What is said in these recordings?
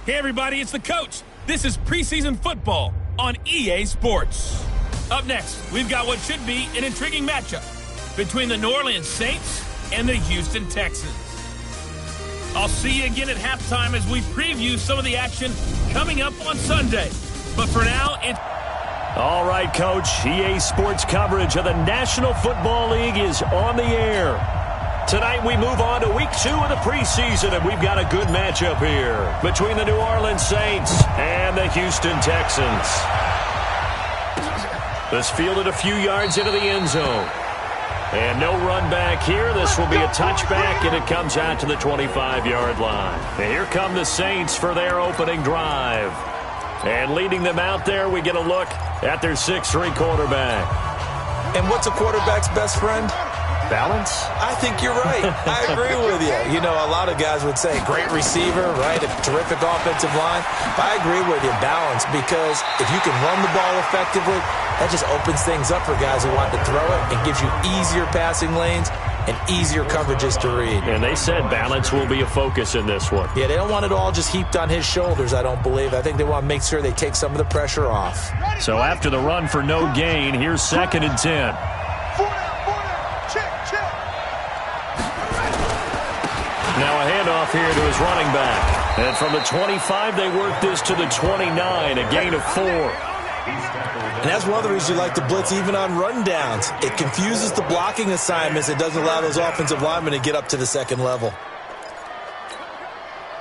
Hey everybody, it's the coach. This is preseason football on EA Sports. Up next, we've got what should be an intriguing matchup between the New Orleans Saints and the Houston Texans. I'll see you again at halftime as we preview some of the action coming up on Sunday. But for now, it's... All right, Coach. EA Sports coverage of the National Football League is on the air. Tonight we move on to week 2 of the preseason, and we've got a good matchup here between the New Orleans Saints and the Houston Texans. This fielded a few yards into the end zone. And no run back here. This will be a touchback, and it comes out to the 25-yard line. And here come the Saints for their opening drive. And leading them out there, we get a look at their 6'3" quarterback. And what's a quarterback's best friend? Balance? I think you're right. I agree with you. You know, a lot of guys would say great receiver, right? A terrific offensive line. But I agree with you, balance, because if you can run the ball effectively, that just opens things up for guys who want to throw it and gives you easier passing lanes and easier coverages to read. And they said balance will be a focus in this one. Yeah, they don't want it all just heaped on his shoulders, I don't believe. I think they want to make sure they take some of the pressure off. So after the run for no gain, here's 2nd and 10. Now a handoff here to his running back. And from the 25, they work this to the 29, a gain of 4. And that's one of the reasons you like to blitz even on rundowns. It confuses the blocking assignments. It doesn't allow those offensive linemen to get up to the second level.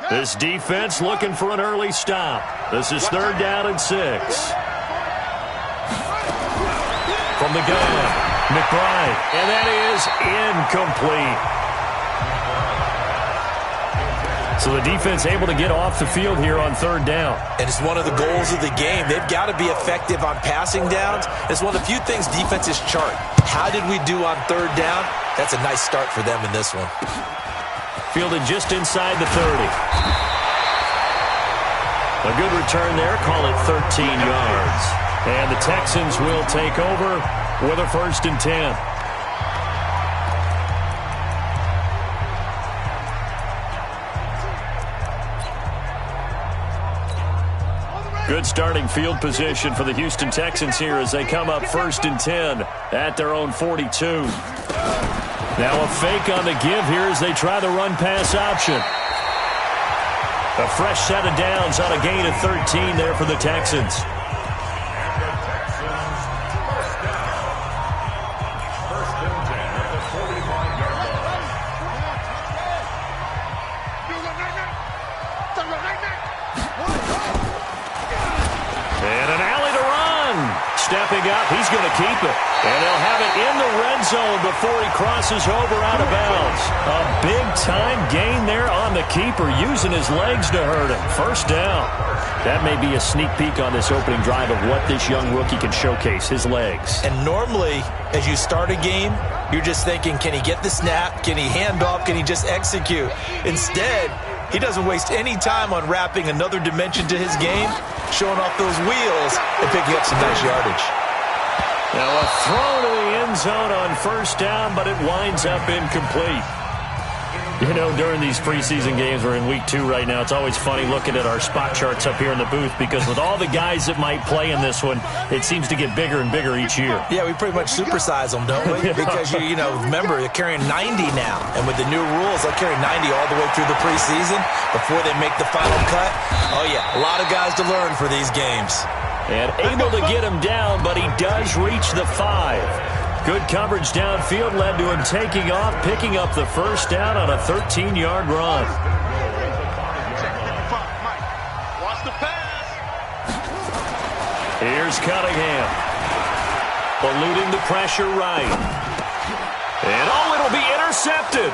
This defense looking for an early stop. This is 3rd down and 6. From the gun, McBride. And that is incomplete. So the defense able to get off the field here on 3rd down. And it's one of the goals of the game. They've got to be effective on passing downs. It's one of the few things defenses chart. How did we do on 3rd down? That's a nice start for them in this one. Fielded just inside the 30. A good return there. Call it 13 yards. And the Texans will take over with a 1st and 10. Good starting field position for the Houston Texans here as they come up 1st and 10 at their own 42. Now a fake on the give here as they try the run-pass option. A fresh set of downs on a gain of 13 there for the Texans. Stepping up, he's going to keep it. And they'll have it in the red zone before he crosses over out of bounds. A big-time gain there on the keeper, using his legs to hurt him. 1st down. That may be a sneak peek on this opening drive of what this young rookie can showcase, his legs. And normally, as you start a game, you're just thinking, can he get the snap? Can he hand off? Can he just execute? Instead, he doesn't waste any time on wrapping another dimension to his game, showing off those wheels and picking up some nice yardage. Now a throw to the end zone on 1st down, but it winds up incomplete. You know, during these preseason games, we're in week 2 right now, it's always funny looking at our spot charts up here in the booth because with all the guys that might play in this one, it seems to get bigger and bigger each year. Yeah, we pretty much supersize them, don't we? Because, you know, remember, they're carrying 90 now. And with the new rules, they'll carry 90 all the way through the preseason before they make the final cut. Oh, yeah, a lot of guys to learn for these games. And able to get him down, but he does reach the 5. Good coverage downfield led to him taking off, picking up the 1st down on a 13-yard run. Here's Cunningham. Eluding the pressure right. And, oh, it'll be intercepted.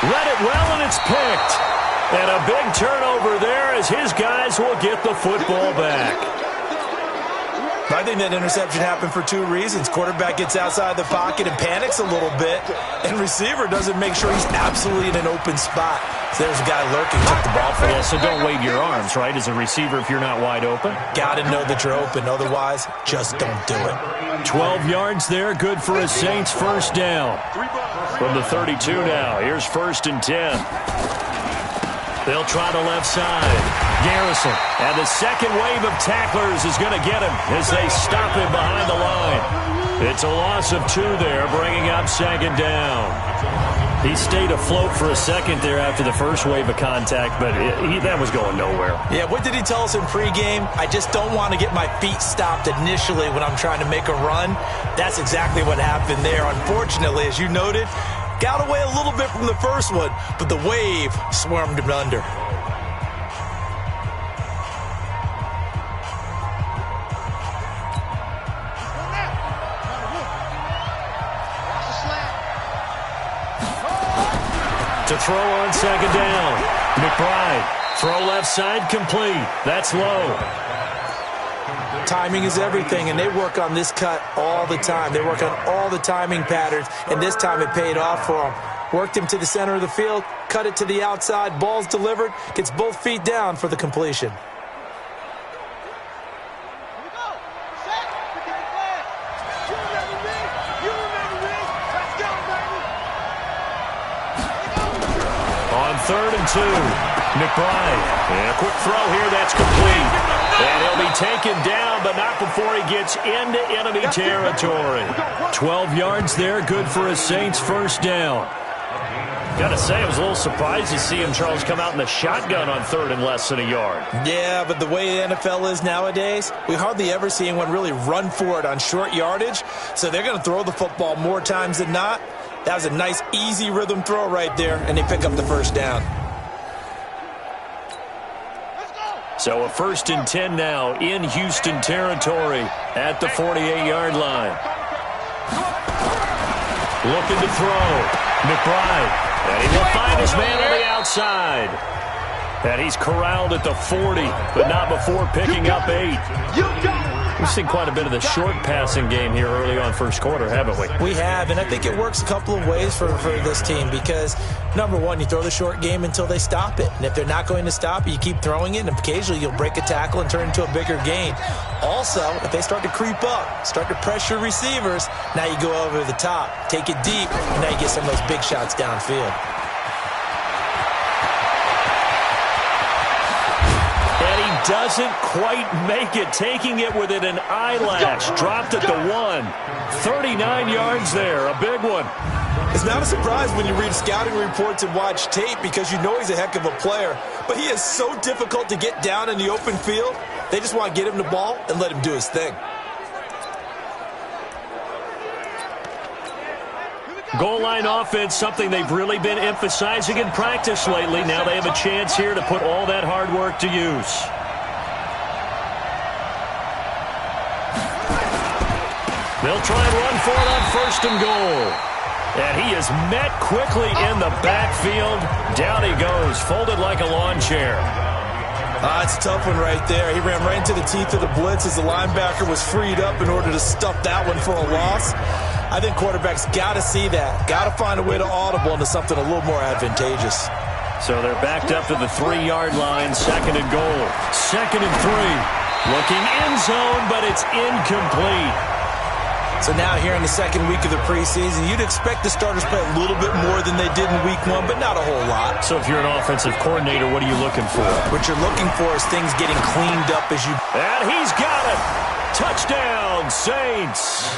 Read it well, and it's picked. And a big turnover there as his guys will get the football back. I think that interception happened for 2 reasons. Quarterback gets outside the pocket and panics a little bit, and receiver doesn't make sure he's absolutely in an open spot. So there's a guy lurking, took the ball from him. Yeah, so don't wave your arms, right, as a receiver if you're not wide open. Got to know that you're open. Otherwise, just don't do it. 12 yards there, good for a Saints 1st down. From the 32 now, here's 1st and 10. They'll try the left side. Garrison. And the second wave of tacklers is going to get him as they stop him behind the line. It's a loss of 2 there, bringing up second down. He stayed afloat for a second there after the first wave of contact, but that was going nowhere. Yeah, what did he tell us in pregame? I just don't want to get my feet stopped initially when I'm trying to make a run. That's exactly what happened there. Unfortunately, as you noted, got away a little bit from the first one, but the wave swarmed him under. To throw on second down. McBride. Throw left side complete. That's low. Timing is everything, and they work on this cut all the time. They work on all the timing patterns, and this time it paid off for them. Worked him to the center of the field, cut it to the outside, ball's delivered, gets both feet down for the completion. On 3rd and 2, McBride. And a quick throw here, that's complete. And he'll be taken down, but not before he gets into enemy territory. 12 yards there, good for a Saints first down. Got to say, I was a little surprised to see him, Charles, come out in the shotgun on 3rd and less than a yard. Yeah, but the way the NFL is nowadays, we hardly ever see anyone really run for it on short yardage. So they're going to throw the football more times than not. That was a nice, easy rhythm throw right there, and they pick up the first down. So a 1st and 10 now in Houston territory at the 48-yard line. Looking to throw. McBride. And he will find his man on the outside. And he's corralled at the 40, but not before picking up 8. We've seen quite a bit of the short passing game here early on first quarter, haven't we? We have, and I think it works a couple of ways for this team because, number one, you throw the short game until they stop it. And if they're not going to stop it, you keep throwing it, and occasionally you'll break a tackle and turn into a bigger gain. Also, if they start to creep up, start to pressure receivers, now you go over the top, take it deep, and now you get some of those big shots downfield. Doesn't quite make it, taking it within an eyelash. Dropped at the 1. 39 yards there, a big one. It's not a surprise when you read scouting reports and watch tape because you know he's a heck of a player. But he is so difficult to get down in the open field. They just want to get him the ball and let him do his thing. Goal line offense, something they've really been emphasizing in practice lately. Now they have a chance here to put all that hard work to use. They'll try and run for it on 1st and goal. And he is met quickly in the backfield. Down he goes, folded like a lawn chair. It's a tough one right there. He ran right into the teeth of the blitz as the linebacker was freed up in order to stuff that one for a loss. I think quarterbacks got to see that. Got to find a way to audible into something a little more advantageous. So they're backed up to the 3-yard line, 2nd and goal. 2nd and 3. Looking end zone, but it's incomplete. So now here in the second week of the preseason, you'd expect the starters play a little bit more than they did in week 1, but not a whole lot. So if you're an offensive coordinator, what are you looking for? What you're looking for is things getting cleaned up as you... And he's got it! Touchdown, Saints!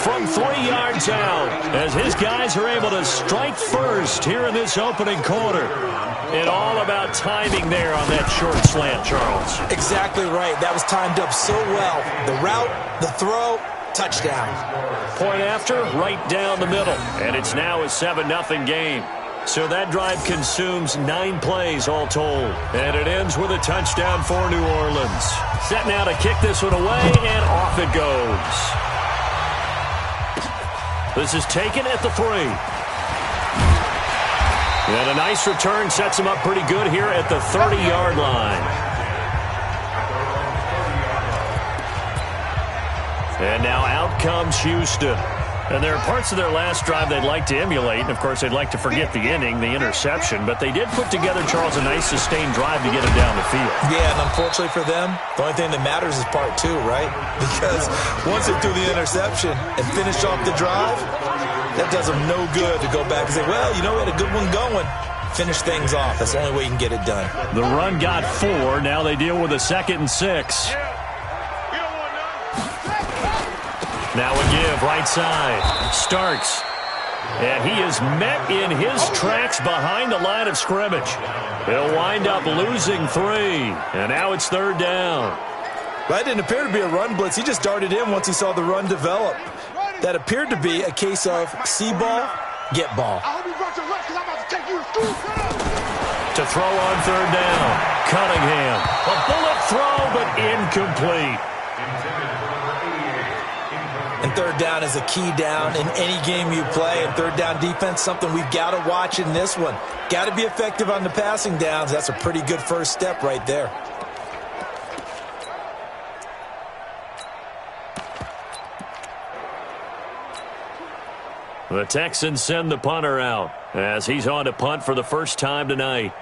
From 3 yards out, as his guys are able to strike first here in this opening quarter. And all about timing there on that short slant, Charles. Exactly right. That was timed up so well. The route, the throw, touchdown. Point after, right down the middle. And it's now a 7-0 game. So that drive consumes 9 plays all told. And it ends with a touchdown for New Orleans. Set now to kick this one away, and off it goes. This is taken at the 3. And a nice return sets him up pretty good here at the 30-yard line. And now out comes Houston. And there are parts of their last drive they'd like to emulate. And, of course, they'd like to forget the inning, the interception. But they did put together, Charles, a nice sustained drive to get him down the field. Yeah, and unfortunately for them, the only thing that matters is part 2, right? Because once they threw the interception and finished off the drive, that does them no good to go back and say, well, you know, we had a good one going. Finish things off. That's the only way you can get it done. The run got 4. Now they deal with a 2nd and 6. Now a give, right side. Starks. And he is met in his tracks behind the line of scrimmage. He'll wind up losing 3. And now it's 3rd down. That didn't appear to be a run blitz. He just darted in once he saw the run develop. That appeared to be a case of see ball, get ball. To throw on 3rd down. Cunningham. A bullet throw, but incomplete. And 3rd down is a key down in any game you play. And 3rd down defense, something we've got to watch in this one. Got to be effective on the passing downs. That's a pretty good first step right there. The Texans send the punter out as he's on to punt for the first time tonight.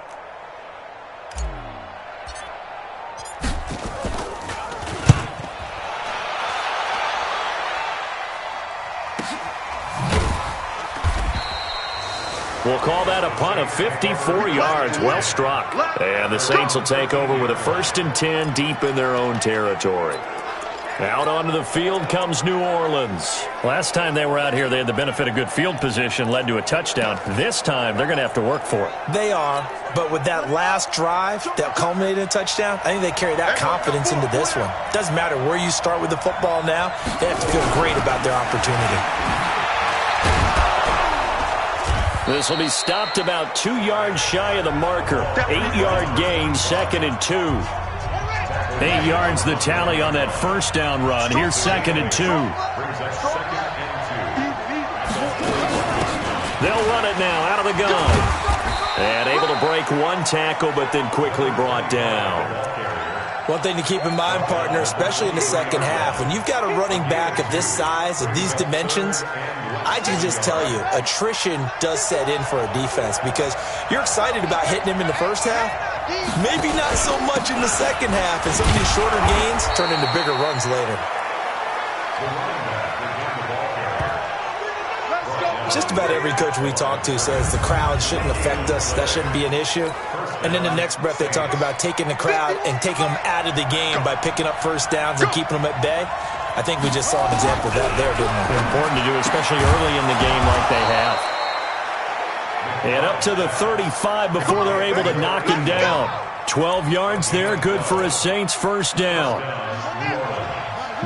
We'll call that a punt of 54 yards. Well struck. And the Saints will take over with a 1st and 10 deep in their own territory. Out onto the field comes New Orleans. Last time they were out here, they had the benefit of good field position, led to a touchdown. This time, they're going to have to work for it. They are, but with that last drive that culminated in a touchdown, I think they carry that confidence into this one. Doesn't matter where you start with the football now, they have to feel great about their opportunity. This will be stopped about 2 yards shy of the marker. 8-yard gain, 2nd and 2. 8 yards the tally on that 1st down run. Here's 2nd and 2. They'll run it now out of the gun. And able to break 1 tackle, but then quickly brought down. One thing to keep in mind, partner, especially in the second half, when you've got a running back of this size, of these dimensions, I can just tell you, attrition does set in for a defense because you're excited about hitting him in the first half. Maybe not so much in the second half, and some of these shorter gains turn into bigger runs later. Just about every coach we talk to says the crowd shouldn't affect us. That shouldn't be an issue. And then the next breath they talk about taking the crowd and taking them out of the game by picking up first downs and keeping them at bay. I think we just saw an example of that there, didn't we? Important to do, especially early in the game like they have. And up to the 35 before they're able to knock him down. 12 yards there, good for a Saints first down.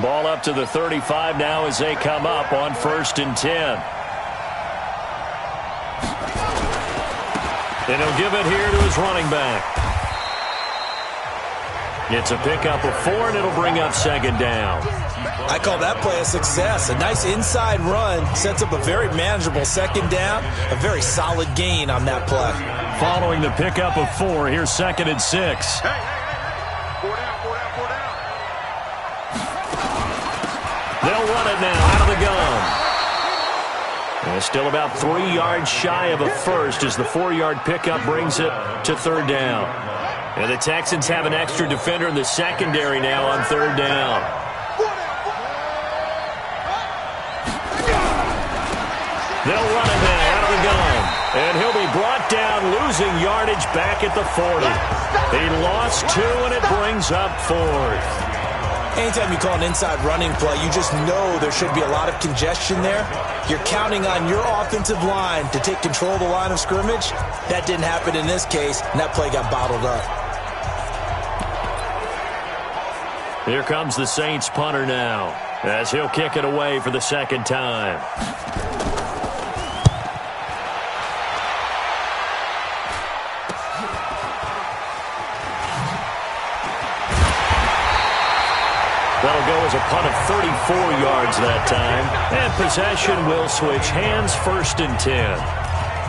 Ball up to the 35 now as they come up on 1st and 10. And he'll give it here to his running back. It's a pickup of 4, and it'll bring up 2nd down. I call that play a success. A nice inside run sets up a very manageable 2nd down. A very solid gain on that play. Following the pickup of 4, here's 2nd and 6. They'll run it now out of the gun. And still about 3 yards shy of a first as the 4-yard pickup brings it to 3rd down. And the Texans have an extra defender in the secondary now on 3rd down. They'll run it now out of the gun. And he'll be brought down, losing yardage back at the 40. He lost 2, and it brings up 4th. Anytime you call an inside running play, you just know there should be a lot of congestion there. You're counting on your offensive line to take control of the line of scrimmage. That didn't happen in this case, and that play got bottled up. Here comes the Saints punter now as he'll kick it away for the 2nd time. That'll go as a punt of 34 yards that time. And possession will switch hands, 1st and 10.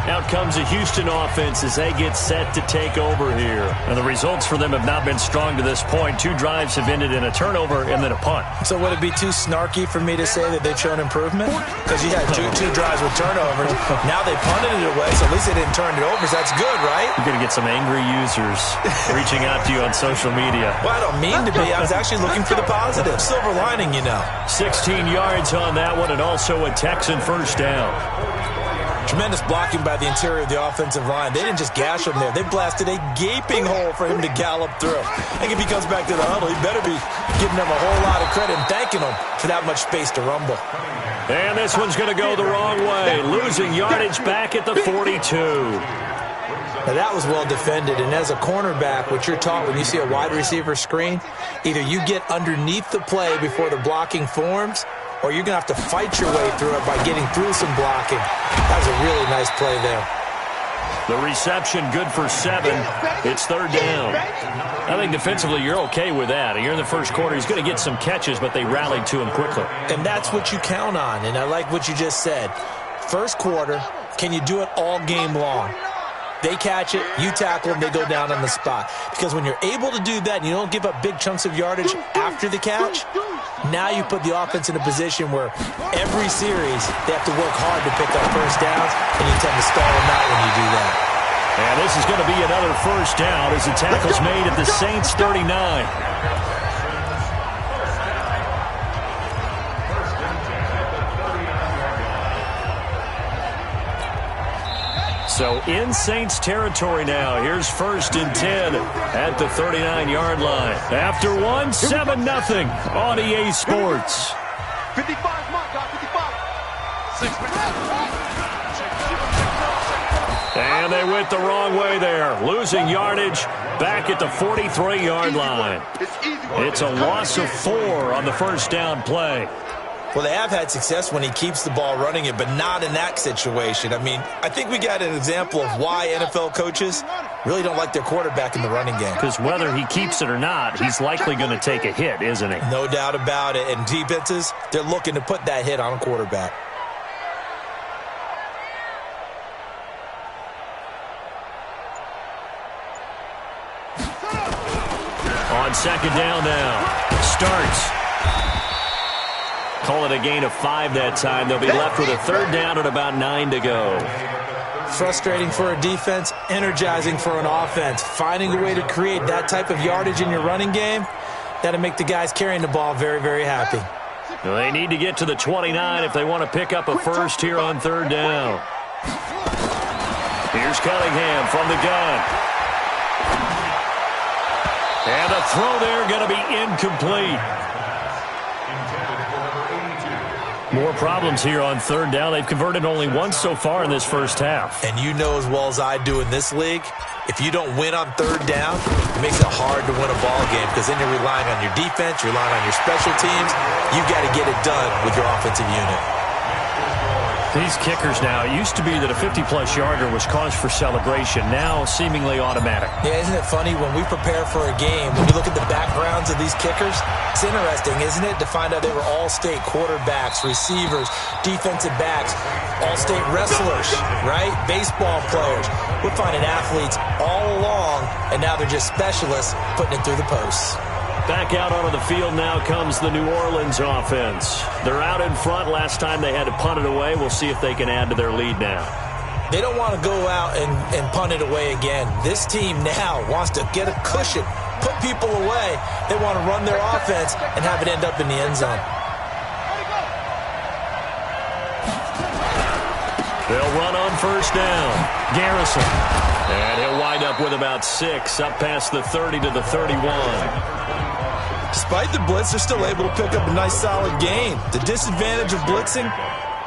Out comes the Houston offense as they get set to take over here. And the results for them have not been strong to this point. 2 drives have ended in a turnover and then a punt. So would it be too snarky for me to say that they've shown improvement? Because you had two drives with turnovers. Now they punted it away, so at least they didn't turn it over. So that's good, right? You're going to get some angry users reaching out to you on social media. Well, I don't mean to be. I was actually looking for the positive. Silver lining, you know. 16 yards on that one and also a Texan first down. Tremendous blocking by the interior of the offensive line. They didn't just gash him there. They blasted a gaping hole for him to gallop through. I think if he comes back to the huddle, he better be giving them a whole lot of credit and thanking them for that much space to rumble. And this one's going to go the wrong way. Losing yardage back at the 42. Now, that was well defended, and as a cornerback, what you're taught when you see a wide receiver screen, either you get underneath the play before the blocking forms, or you're going to have to fight your way through it by getting through some blocking. That was a really nice play there. The reception good for 7. It's third down. I think defensively you're okay with that. You're in the first quarter. He's going to get some catches, but they rallied to him quickly. And that's what you count on, and I like what you just said. First quarter, can you do it all game long? They catch it, you tackle them, they go down on the spot. Because when you're able to do that and you don't give up big chunks of yardage after the catch, now you put the offense in a position where every series they have to work hard to pick up first downs, and you tend to stall them out when you do that. And this is going to be another first down as the tackle's made at the Saints 39. So in Saints territory now. Here's 1st and 10 at the 39-yard line. After 7-0 on EA Sports. 55, mark, 55. And they went the wrong way there. Losing yardage back at the 43-yard line. It's a loss of 4 on the first down play. Well, they have had success when he keeps the ball running it, but not in that situation. I mean, I think we got an example of why NFL coaches really don't like their quarterback in the running game. Because whether he keeps it or not, he's likely going to take a hit, isn't he? No doubt about it. And defenses, they're looking to put that hit on a quarterback. On second down now. Starts. Call it a gain of 5 that time. They'll be left with a third down and about 9 to go. Frustrating for a defense, energizing for an offense. Finding a way to create that type of yardage in your running game, that'll make the guys carrying the ball very, very happy. Well, they need to get to the 29 if they want to pick up a first here on third down. Here's Cunningham from the gun. And the throw there going to be incomplete. More problems here on third down. They've converted only once so far in this first half. And you know as well as I do in this league, if you don't win on third down, it makes it hard to win a ball game because then you're relying on your defense, you're relying on your special teams. You've got to get it done with your offensive unit. These kickers now, it used to be that a 50-plus yarder was cause for celebration. Now, seemingly automatic. Yeah, isn't it funny? When we prepare for a game, when you look at the backgrounds of these kickers, it's interesting, isn't it, to find out they were all-state quarterbacks, receivers, defensive backs, all-state wrestlers, right? Baseball players. We're finding athletes all along, and now they're just specialists putting it through the posts. Back out onto the field now comes the New Orleans offense. They're out in front. Last time they had to punt it away. We'll see if they can add to their lead now. They don't want to go out and punt it away again. This team now wants to get a cushion, put people away. They want to run their offense and have it end up in the end zone. They'll run on first down. Garrison. And he'll wind up with about 6 up past the 30 to the 31. Despite the blitz, they're still able to pick up a nice solid gain. The disadvantage of blitzing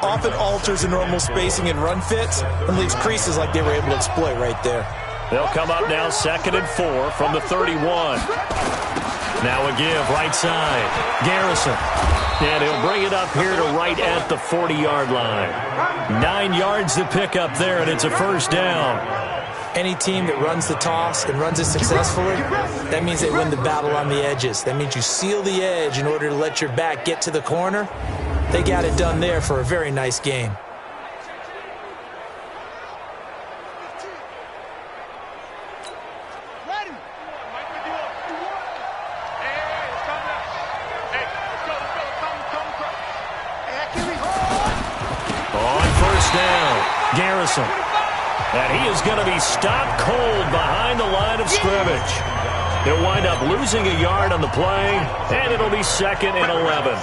often alters the normal spacing and run fits and leaves creases like they were able to exploit right there. They'll come up now 2nd and 4 from the 31. Now a give right side. Garrison. And he'll bring it up here to right at the 40-yard line. 9 yards to pick up there, and it's a first down. Any team that runs the toss and runs it successfully, that means they win the battle on the edges. That means you seal the edge in order to let your back get to the corner. They got it done there for a very nice game. On first down, Garrison. And he is going to be stopped cold behind the line of scrimmage. He'll wind up losing a yard on the play, and it'll be 2nd and 11.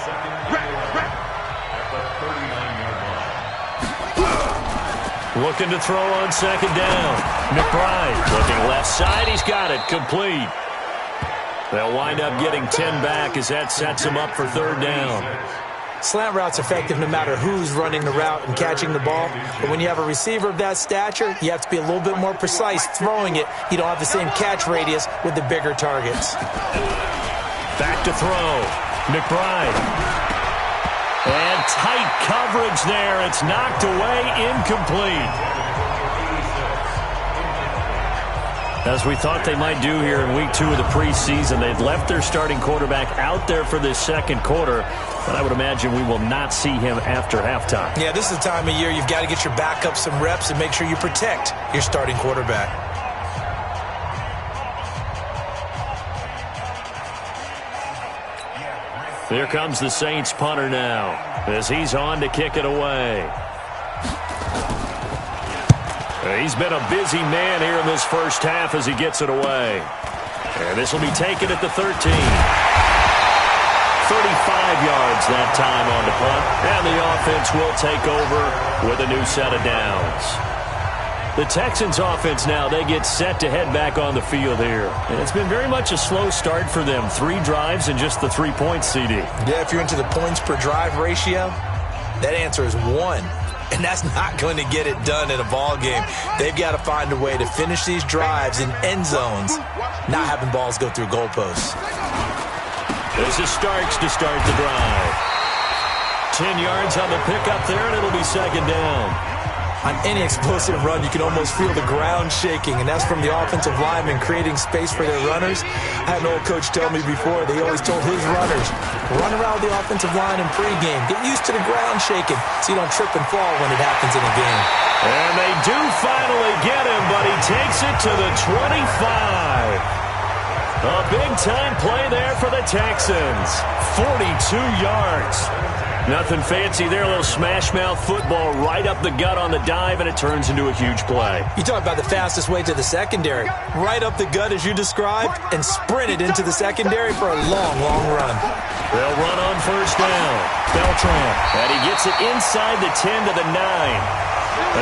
Looking to throw on second down. McBride looking left side. He's got it. Complete. They'll wind up getting 10 back as that sets him up for third down. Slant route's effective no matter who's running the route and catching the ball. But when you have a receiver of that stature, you have to be a little bit more precise throwing it. You don't have the same catch radius with the bigger targets. Back to throw. McBride. And tight coverage there. It's knocked away, incomplete. As we thought they might do here in week 2 of the preseason, they've left their starting quarterback out there for this second quarter, but I would imagine we will not see him after halftime. Yeah, this is the time of year you've got to get your backup some reps and make sure you protect your starting quarterback. Here comes the Saints punter now as he's on to kick it away. He's been a busy man here in this first half as he gets it away. And this will be taken at the 13. 35 yards that time on the punt. And the offense will take over with a new set of downs. The Texans offense now, they get set to head back on the field here. And it's been very much a slow start for them. 3 drives and just the 3 points, CD. Yeah, if you're into the points per drive ratio, that answer is 1. And that's not going to get it done in a ball game. They've got to find a way to finish these drives in end zones, not having balls go through goalposts. This is Starks to start the drive. 10 yards on the pickup there, and it'll be second down. On any explosive run, you can almost feel the ground shaking, and that's from the offensive linemen creating space for their runners. I had an old coach tell me before, they always told his runners, run around the offensive line in pregame. Get used to the ground shaking so you don't trip and fall when it happens in a game. And they do finally get him, but he takes it to the 25. A big-time play there for the Texans. 42 yards. Nothing fancy there, a little smash-mouth football right up the gut on the dive, and it turns into a huge play. You talk about the fastest way to the secondary. Right up the gut as you described, and sprinted into the secondary for a long, long run. They'll run on first down. Beltran, and he gets it inside the 10 to the 9.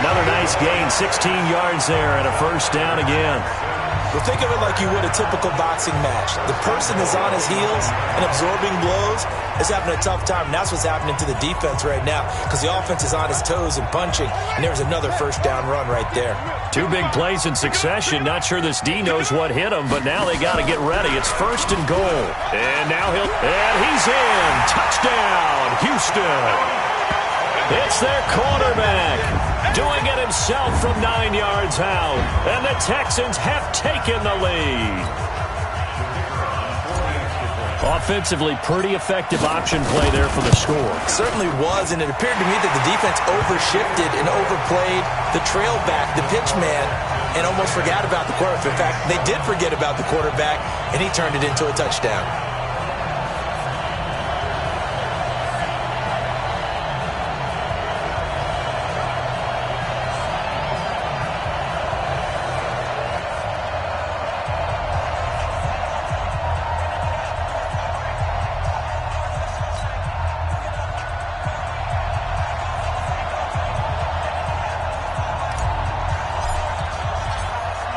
Another nice gain, 16 yards there, and a first down again. Well, think of it like you would a typical boxing match. The person is on his heels and absorbing blows is having a tough time. And that's what's happening to the defense right now because the offense is on his toes and punching, and there's another first down run right there. 2 big plays in succession. Not sure this D knows what hit him, but now they got to get ready. It's first and goal. And now and he's in. Touchdown, Houston. It's their quarterback doing it himself from 9 yards out. And the Texans have taken the lead. Offensively, pretty effective option play there for the score. Certainly was, and it appeared to me that the defense overshifted and overplayed the trail back, the pitch man, and almost forgot about the quarterback. In fact, they did forget about the quarterback, and he turned it into a touchdown.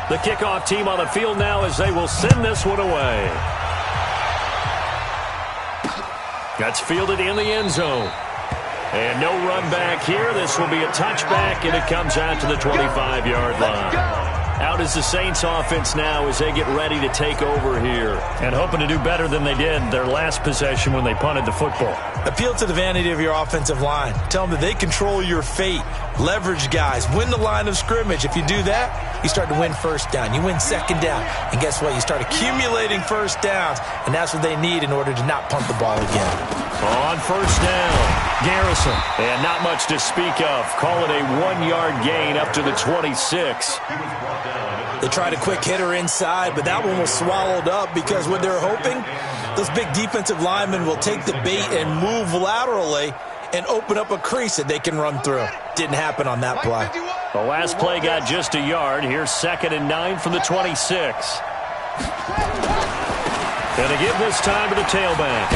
The kickoff team on the field now as they will send this one away. That's fielded in the end zone. And no run back here. This will be a touchback, and it comes out to the 25-yard line. Out is the Saints offense now as they get ready to take over here. And hoping to do better than they did their last possession when they punted the football. Appeal to the vanity of your offensive line. Tell them that they control your fate. Leverage guys. Win the line of scrimmage. If you do that, you start to win first down. You win second down. And guess what? You start accumulating first downs. And that's what they need in order to not punt the ball again. On first down, Garrison. And not much to speak of. Call it a 1-yard gain up to the 26. They tried a quick hitter inside, but that one was swallowed up because what they're hoping, those big defensive linemen will take the bait and move laterally and open up a crease that they can run through. Didn't happen on that play. The last play got just a yard. Here's 2nd and 9 from the 26. And to give this time to the tailback.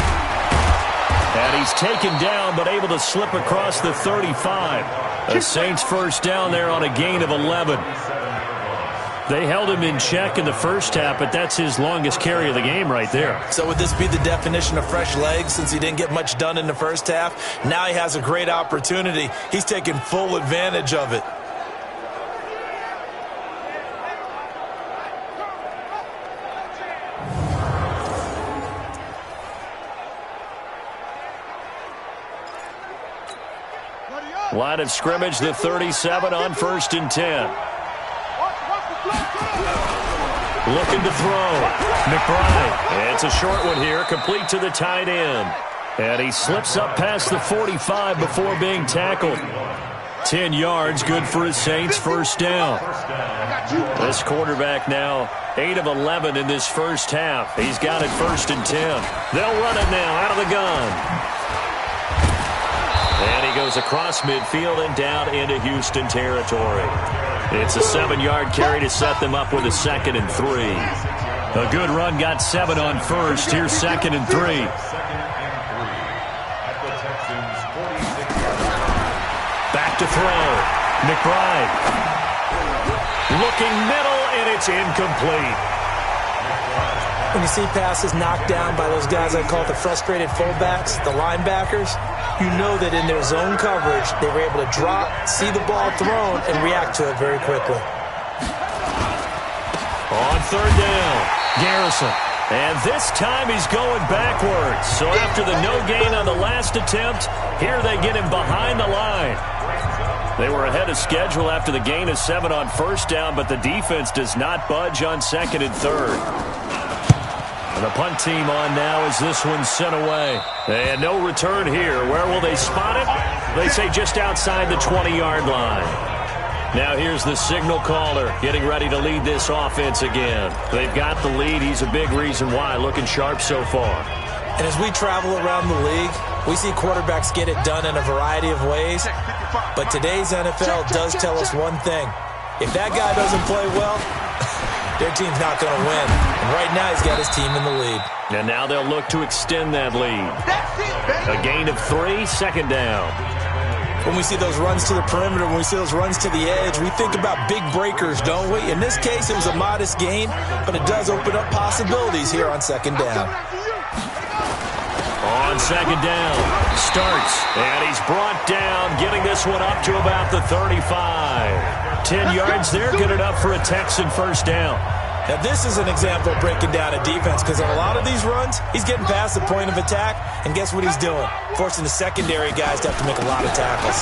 And he's taken down but able to slip across the 35. A Saints first down there on a gain of 11. They held him in check in the first half, but that's his longest carry of the game right there. So would this be the definition of fresh legs since he didn't get much done in the first half? Now he has a great opportunity. He's taking full advantage of it. Line of scrimmage, the 37 on 1st and 10. Looking to throw. McBride. It's a short one here, complete to the tight end. And he slips up past the 45 before being tackled. 10 yards, good for his Saints, first down. This quarterback now 8 of 11 in this first half. He's got it 1st and 10. They'll run it now out of the gun. And he goes across midfield and down into Houston territory. It's a 7-yard carry to set them up with a 2nd and 3. A good run got 7 on 1st. Here's 2nd and 3. Back to throw. McBride. Looking middle, and it's incomplete. When you see passes knocked down by those guys I call the frustrated fullbacks, the linebackers, you know that in their zone coverage, they were able to drop, see the ball thrown, and react to it very quickly. On 3rd down, Garrison. And this time he's going backwards. So after the no gain on the last attempt, here they get him behind the line. They were ahead of schedule after the gain of 7 on 1st down, but the defense does not budge on 2nd and 3rd. And the punt team on now as this one's sent away. And no return here. Where will they spot it? They say just outside the 20-yard line. Now here's the signal caller getting ready to lead this offense again. They've got the lead. He's a big reason why. Looking sharp so far. And as we travel around the league, we see quarterbacks get it done in a variety of ways. But today's NFL does tell us one thing. If that guy doesn't play well, their team's not going to win. And right now he's got his team in the lead. And now they'll look to extend that lead. A gain of 3, 2nd down. When we see those runs to the perimeter, when we see those runs to the edge, we think about big breakers, don't we? In this case, it was a modest gain, but it does open up possibilities here on 2nd down. On 2nd down, starts, and he's brought down, getting this one up to about the 35. 10 yards there, good enough for a Texan first down. Now, this is an example of breaking down a defense because on a lot of these runs, he's getting past the point of attack, and guess what he's doing? Forcing the secondary guys to have to make a lot of tackles.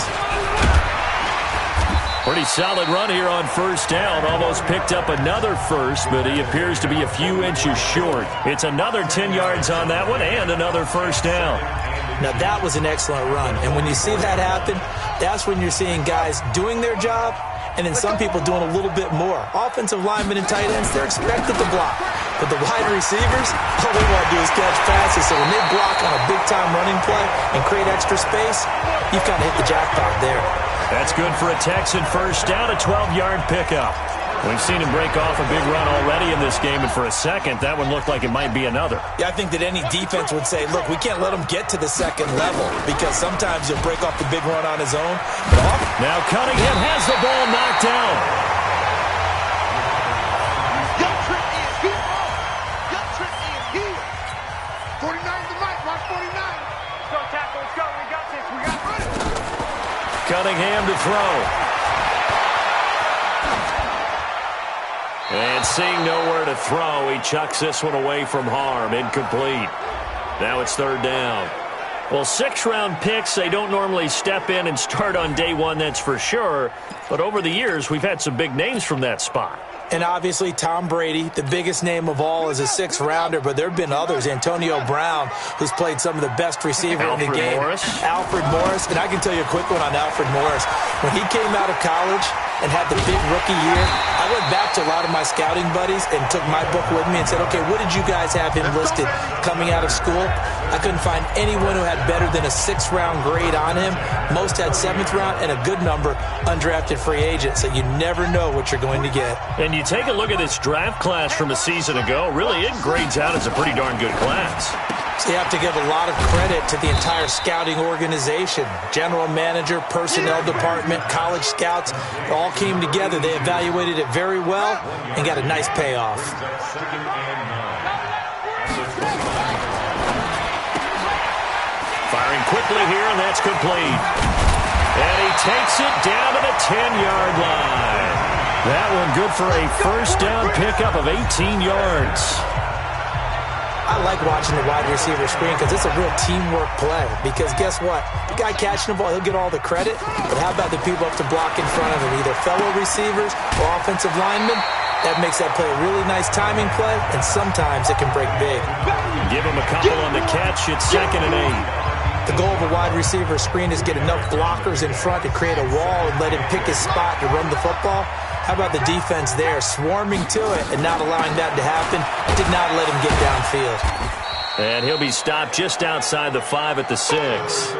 Pretty solid run here on 1st down. Almost picked up another first, but he appears to be a few inches short. It's another 10 yards on that one and another first down. Now, that was an excellent run, and when you see that happen, that's when you're seeing guys doing their job and then some people doing a little bit more. Offensive linemen and tight ends, they're expected to block. But the wide receivers, all they want to do is catch passes. So when they block on a big-time running play and create extra space, you've kind of hit the jackpot there. That's good for a Texan first down, a 12-yard pickup. We've seen him break off a big run already in this game, and for a second, that one looked like it might be another. Yeah, I think that any defense would say, look, we can't let him get to the 2nd level because sometimes he'll break off the big run on his own. Now Cunningham has the ball knocked down. Young Trent is here. Young Trent is here. 49 to Mike, watch 49. Let's go, tackle, let's go. We got this. We got this. Cunningham to throw. And seeing nowhere to throw, he chucks this one away from harm. Incomplete. Now it's 3rd down. Well, 6th-round picks, they don't normally step in and start on day 1, that's for sure. But over the years, we've had some big names from that spot. And obviously, Tom Brady, the biggest name of all, is a 6th-rounder, but there have been others. Antonio Brown, who's played some of the best receiver in the game. Alfred Morris. And I can tell you a quick one on Alfred Morris. When he came out of college and had the big rookie year, I went back to a lot of my scouting buddies and took my book with me and said, okay, what did you guys have him listed coming out of school? I couldn't find anyone who had better than a 6th-round grade on him. Most had 7th round and a good number, undrafted free agent. So you never know what you're going to get. And you take a look at this draft class from a season ago, really it grades out as a pretty darn good class. So you have to give a lot of credit to the entire scouting organization. General manager, personnel department, college scouts, all came together. They evaluated it very well and got a nice payoff. Firing quickly here, and that's complete. And he takes it down to the 10-yard line. That one good for a first down pickup of 18 yards. I like watching the wide receiver screen because it's a real teamwork play. Because guess what? The guy catching the ball, he'll get all the credit. But how about the people up to block in front of him, either fellow receivers or offensive linemen? That makes that play a really nice timing play, and sometimes it can break big. Give him a couple on the catch. It's 2nd and 8. The goal of a wide receiver screen is get enough blockers in front to create a wall and let him pick his spot to run the football. How about the defense there, swarming to it and not allowing that to happen? Did not let him get downfield. And he'll be stopped just outside the 5 at the 6.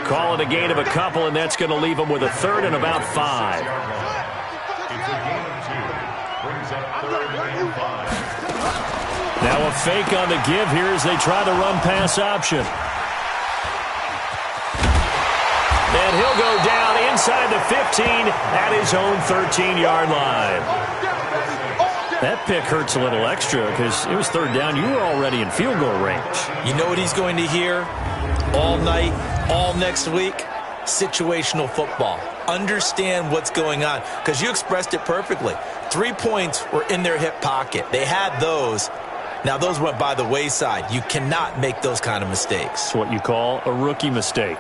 Call it a gain of a couple, and that's going to leave him with a 3rd and about 5. Now a fake on the give here as they try the run-pass option. And he'll go down inside the 15 at his own 13-yard line. That pick hurts a little extra because it was 3rd down. You were already in field goal range. You know what he's going to hear all night, all next week? Situational football. Understand what's going on because you expressed it perfectly. 3 points were in their hip pocket. They had those. Now, those went by the wayside. You cannot make those kind of mistakes. It's what you call a rookie mistake.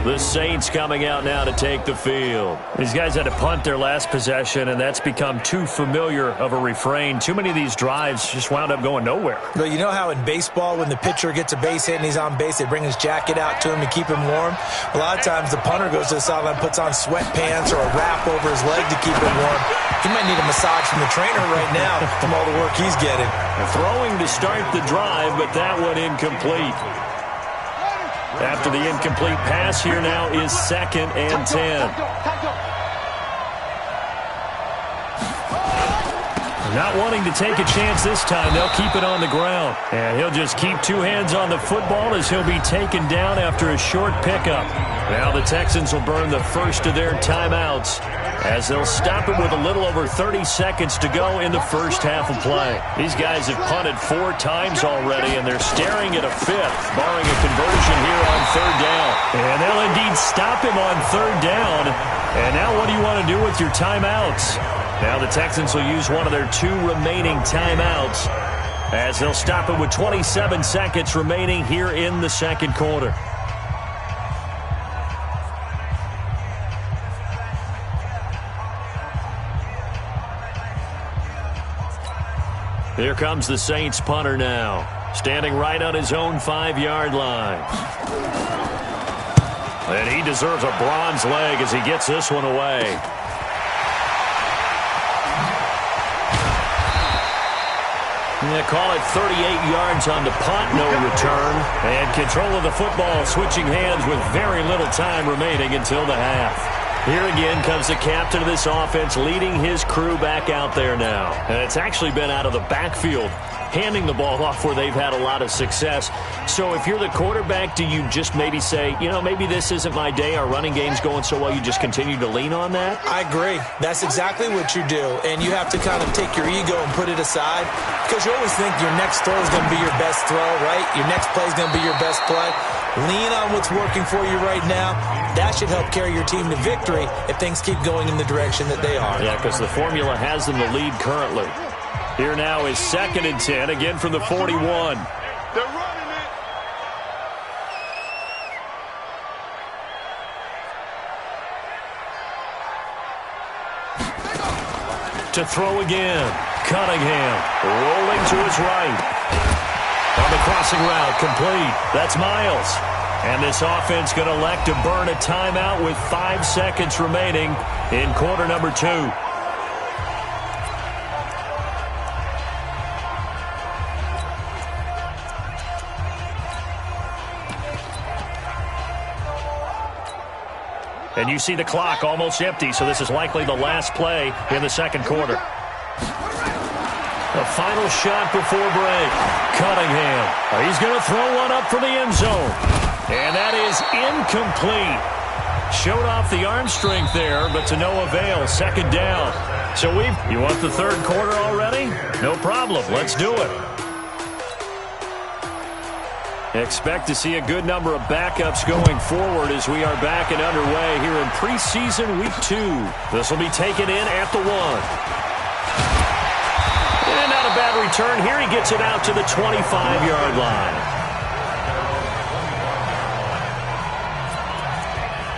The Saints coming out now to take the field. These guys had to punt their last possession, and that's become too familiar of a refrain. Too many of these drives just wound up going nowhere. But you know how in baseball, when the pitcher gets a base hit and he's on base, they bring his jacket out to him to keep him warm? A lot of times the punter goes to the sideline, puts on sweatpants or a wrap over his leg to keep him warm. He might need a massage from the trainer right now from all the work he's getting. Throwing to start the drive, but that one incomplete. After the incomplete pass, here now is 2nd and 10. Not wanting to take a chance this time, they'll keep it on the ground. And he'll just keep 2 hands on the football as he'll be taken down after a short pickup. Now the Texans will burn the first of their timeouts as they'll stop it with a little over 30 seconds to go in the first half of play. These guys have punted 4 times already, and they're staring at a 5th, barring a conversion here on 3rd down. And they'll indeed stop him on 3rd down. And now what do you want to do with your timeouts? Now the Texans will use one of their 2 remaining timeouts as they'll stop it with 27 seconds remaining here in the second quarter. Here comes the Saints punter now, standing right on his own 5-yard line. And he deserves a bronze leg as he gets this one away. Yeah, call it 38 yards on the punt, no return. And control of the football switching hands with very little time remaining until the half. Here again comes the captain of this offense leading his crew back out there now. And it's actually been out of the backfield, handing the ball off where they've had a lot of success. So if you're the quarterback, do you just maybe say, you know, maybe this isn't my day, our running game's going so well, you just continue to lean on that? I agree. That's exactly what you do. And you have to kind of take your ego and put it aside because you always think your next throw is going to be your best throw, right? Your next play is going to be your best play. Lean on what's working for you right now. That should help carry your team to victory if things keep going in the direction that they are. Yeah, because the formula has them the lead currently. Here now is 2nd and 10, again from the 41. They're running it. To throw again. Cunningham rolling to his right. On the crossing route, complete. That's Miles. And this offense going to elect to burn a timeout with 5 seconds remaining in quarter number 2. And you see the clock almost empty, so this is likely the last play in the second quarter. The final shot before break. Cunningham. He's going to throw one up for the end zone. And that is incomplete. Showed off the arm strength there, but to no avail. Second down. So you want the third quarter already? No problem. Let's do it. Expect to see a good number of backups going forward as we are back and underway here in preseason week 2. This will be taken in at the 1. And not a bad return here. He gets it out to the 25-yard line.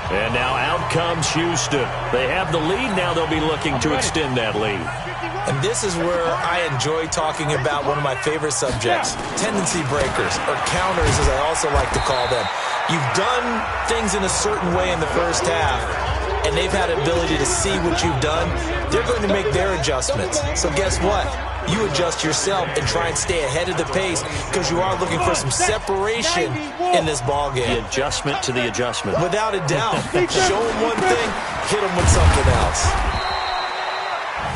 And now out comes Houston. They have the lead. Now they'll be looking to extend that lead. And this is where I enjoy talking about one of my favorite subjects, tendency breakers, or counters as I also like to call them. You've done things in a certain way in the first half, and they've had an ability to see what you've done. They're going to make their adjustments. So guess what? You adjust yourself and try and stay ahead of the pace because you are looking for some separation in this ball game. The adjustment to the adjustment. Without a doubt. Show them one thing, hit them with something else.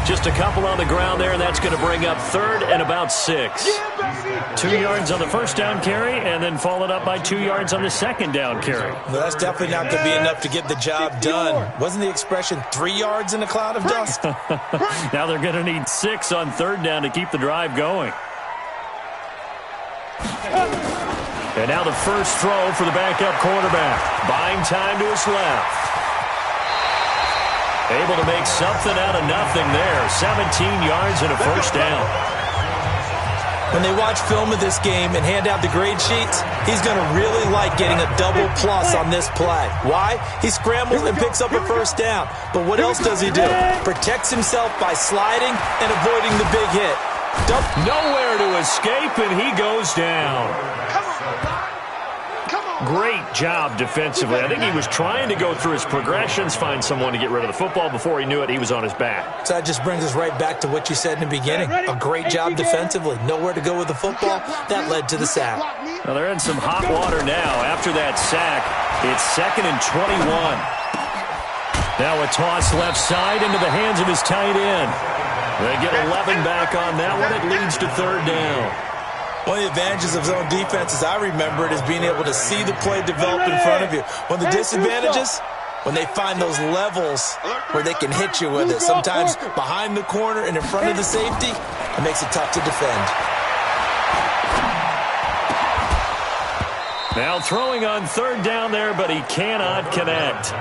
Just a couple on the ground there, and that's going to bring up third and about 6. 2 yards on the first down carry, and then followed up by 2 yards on the second down carry. Well, that's definitely not going to be enough to get the job done. Wasn't the expression 3 yards in a cloud of dust? Now they're going to need 6 on third down to keep the drive going. And now the first throw for the backup quarterback. Buying time to his left. Able to make something out of nothing there. 17 yards and a first down. When they watch film of this game and hand out the grade sheets, he's going to really like getting a double plus on this play. Why? He scrambles and picks up a first down. But what else does he do? Protects himself by sliding and avoiding the big hit. Nowhere to escape, and he goes down. Great job defensively. I think he was trying to go through his progressions, find someone to get rid of the football. Before he knew it, he was on his back. So that just brings us right back to what you said in the beginning. A great job defensively. Nowhere to go with the football. That led to the sack. Well, they're in some hot water now. After that sack, it's 2nd and 21. Now a toss left side into the hands of his tight end. They get 11 back on that one. It leads to third down. One of the advantages of zone defense, as I remember it, is being able to see the play develop in front of you. One of the disadvantages, when they find those levels where they can hit you with it, sometimes behind the corner and in front of the safety, it makes it tough to defend. Now throwing on third down there, but he cannot connect.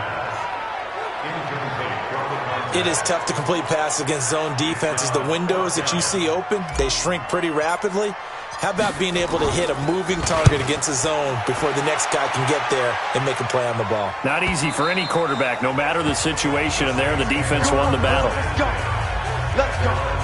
It is tough to complete passes against zone defenses. The windows that you see open, they shrink pretty rapidly. How about being able to hit a moving target against a zone before the next guy can get there and make a play on the ball? Not easy for any quarterback, no matter the situation, and there the defense won the battle. Let's go.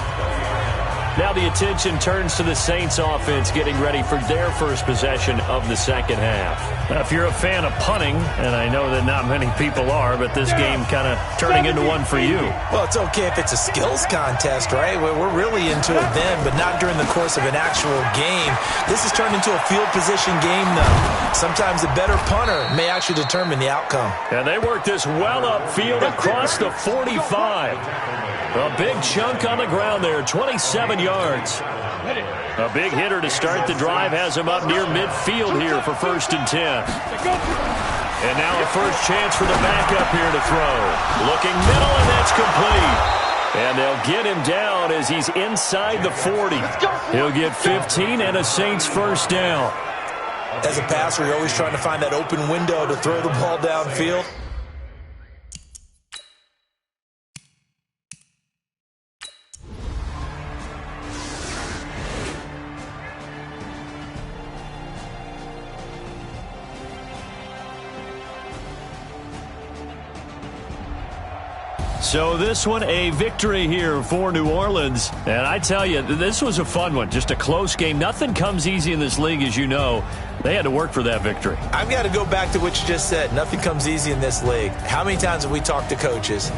Now the attention turns to the Saints offense getting ready for their first possession of the second half. Now, if you're a fan of punting, and I know that not many people are, but this game kind of turning into one for you. Well, it's okay if it's a skills contest, right? We're really into it then, but not during the course of an actual game. This has turned into a field position game, though. Sometimes the better punter may actually determine the outcome. And they work this well upfield across the 45. A big chunk on the ground there, 27 yards. A big hitter to start the drive has him up near midfield here for 1st and 10. And now a first chance for the backup here to throw. Looking middle, and that's complete. And they'll get him down as he's inside the 40. He'll get 15 and a Saints first down. As a passer, you're always trying to find that open window to throw the ball downfield. So this one, a victory here for New Orleans. And I tell you, this was a fun one. Just a close game. Nothing comes easy in this league, as you know. They had to work for that victory. I've got to go back to what you just said. Nothing comes easy in this league. How many times have we talked to coaches?